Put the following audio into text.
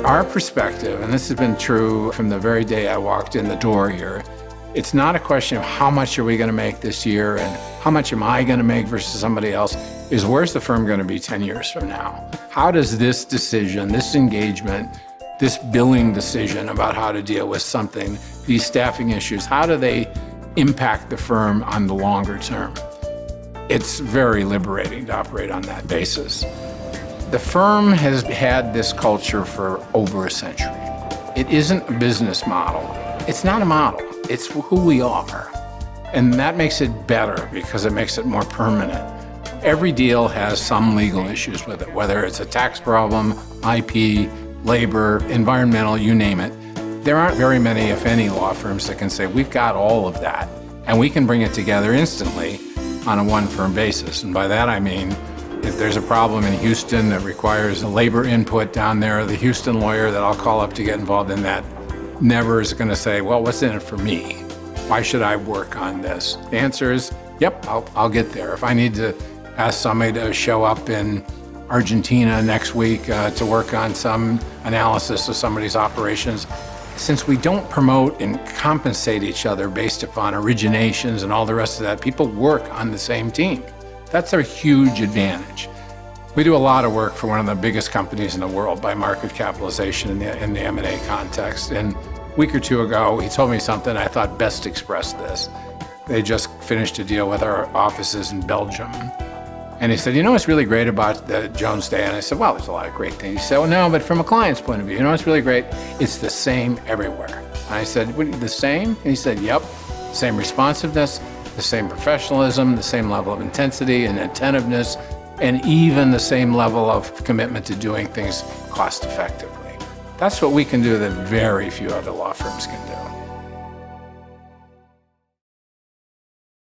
Our perspective, and this has been true from the very day I walked in the door here, it's not a question of how much are we going to make this year and how much am I going to make versus somebody else, is where's the firm going to be 10 years from now? How does this decision, this engagement, this billing decision about how to deal with something, these staffing issues, how do they impact the firm on the longer term? It's very liberating to operate on that basis. The firm has had this culture for over a century. It isn't a business model. It's not a model. It's who we are. And that makes it better because it makes it more permanent. Every deal has some legal issues with it, whether it's a tax problem, IP, labor, environmental, you name it. There aren't very many, if any, law firms that can say, we've got all of that, and we can bring it together instantly on a one-firm basis. And by that I mean, if there's a problem in Houston that requires a labor input down there, the Houston lawyer that I'll call up to get involved in that never is going to say, well, what's in it for me? Why should I work on this? The answer is, yep, I'll get there. If I need to ask somebody to show up in Argentina next week to work on some analysis of somebody's operations, since we don't promote and compensate each other based upon originations and all the rest of that, people work on the same team. That's a huge advantage. We do a lot of work for one of the biggest companies in the world by market capitalization in the M&A context. And a week or two ago, he told me something I thought best expressed this. They just finished a deal with our offices in Belgium. And he said, you know what's really great about the Jones Day? And I said, well, there's a lot of great things. He said, well, no, but from a client's point of view, you know what's really great? It's the same everywhere. And I said, what, the same? And he said, yep, same responsiveness, the same professionalism, the same level of intensity and attentiveness, and even the same level of commitment to doing things cost effectively. That's what we can do that very few other law firms can do.